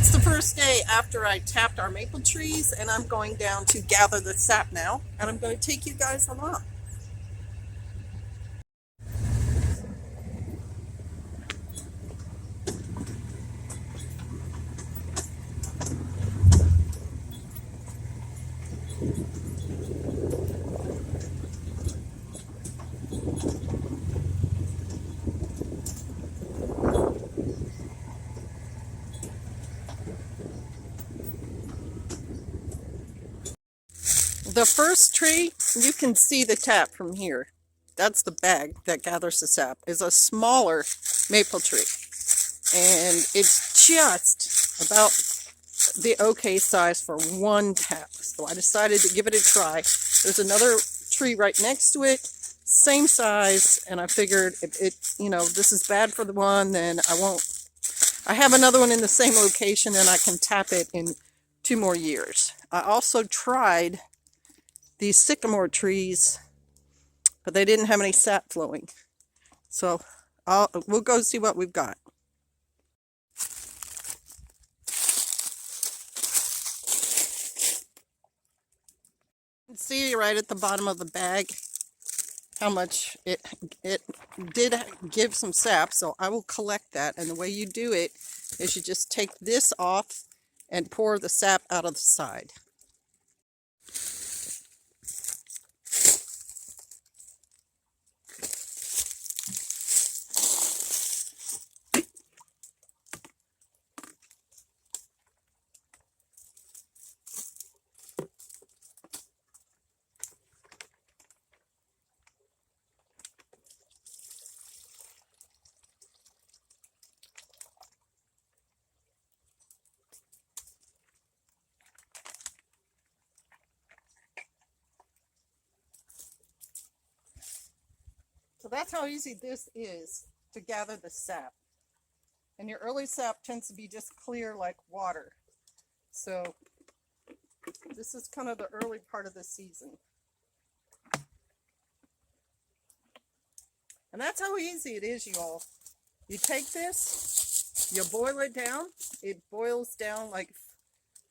It's the first day after I tapped our maple trees, and I'm going down to gather the sap now, and I'm going to take you guys along. The first tree, you can see the tap from here. That's the bag that gathers the sap, is a smaller maple tree. And it's just about the okay size for one tap. So I decided to give it a try. There's another tree right next to it, same size, and I figured if this is bad for the one, then I have another one in the same location and I can tap it in 2 more years. I also tried these sycamore trees, but they didn't have any sap flowing. So we'll go see what we've got. You can see right at the bottom of the bag how much it did give some sap, so I will collect that. And the way you do it is you just take this off and pour the sap out of the side. So that's how easy this is to gather the sap. And your early sap tends to be just clear like water. So this is kind of the early part of the season. And that's how easy it is, you all. You take this, you boil it down. It boils down like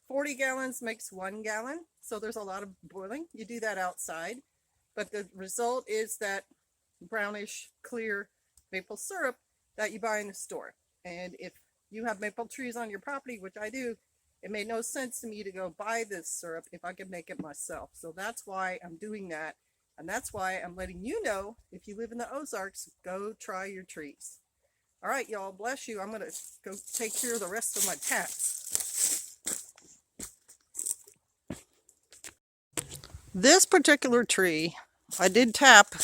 40 gallons makes 1 gallon. So there's a lot of boiling. You do that outside. But the result is that brownish, clear maple syrup that you buy in the store. And if you have maple trees on your property, which I do, it made no sense to me to go buy this syrup if I could make it myself. So that's why I'm doing that. And that's why I'm letting you know, if you live in the Ozarks, go try your trees. All right, y'all, bless you. I'm going to go take care of the rest of my taps. This particular tree, I did tap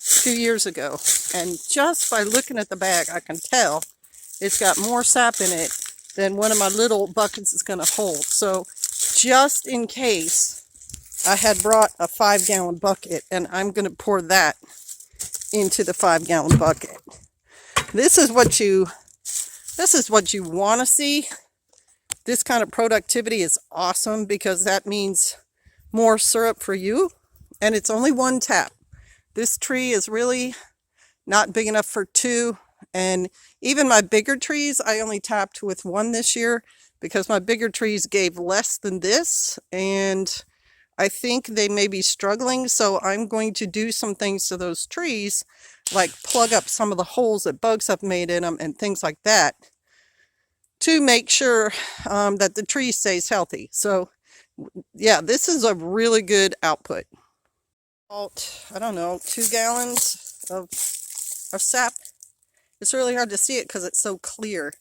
2 years ago, and just by looking at the bag, I can tell it's got more sap in it than one of my little buckets is going to hold. So just in case, I had brought a 5-gallon bucket, and I'm going to pour that into the 5-gallon bucket. This is what you want to see. This kind of productivity is awesome because that means more syrup for you, and it's only 1 tap. This tree is really not big enough for 2, and even my bigger trees, I only tapped with 1 this year because my bigger trees gave less than this, and I think they may be struggling, so I'm going to do some things to those trees, like plug up some of the holes that bugs have made in them and things like that, to make sure that the tree stays healthy. So yeah, this is a really good output. I don't know, 2 gallons of sap. It's really hard to see it because it's so clear.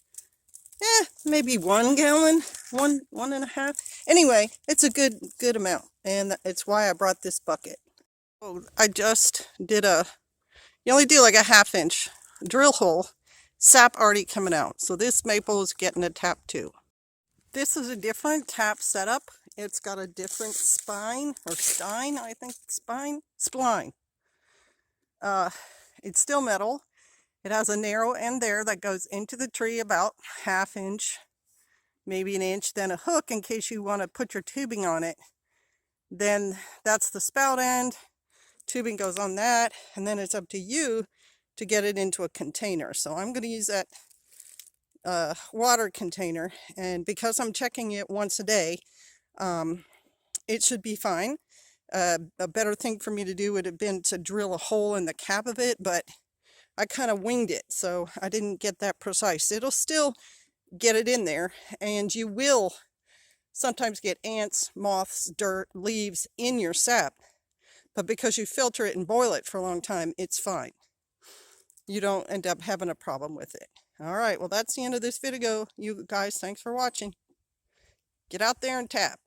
Maybe 1 gallon, one and a half. Anyway, it's a good amount, and it's why I brought this bucket. Oh, I just did you only do like a 1/2 inch drill hole, sap already coming out. So this maple is getting a tap too. This is a different tap setup. It's got a different spine, or stein, I think, spline. It's still metal. It has a narrow end there that goes into the tree about 1/2 inch, maybe 1 inch, then a hook in case you want to put your tubing on it. Then that's the spout end. Tubing goes on that, and then it's up to you to get it into a container. So I'm going to use that water container, and because I'm checking it once a day, it should be fine. A better thing for me to do would have been to drill a hole in the cap of it, but I kind of winged it, so I didn't get that precise. It'll still get it in there, and you will sometimes get ants, moths, dirt, leaves in your sap, but because you filter it and boil it for a long time, it's fine. You don't end up having a problem with it. All right, well, that's the end of this video. You guys, thanks for watching. Get out there and tap.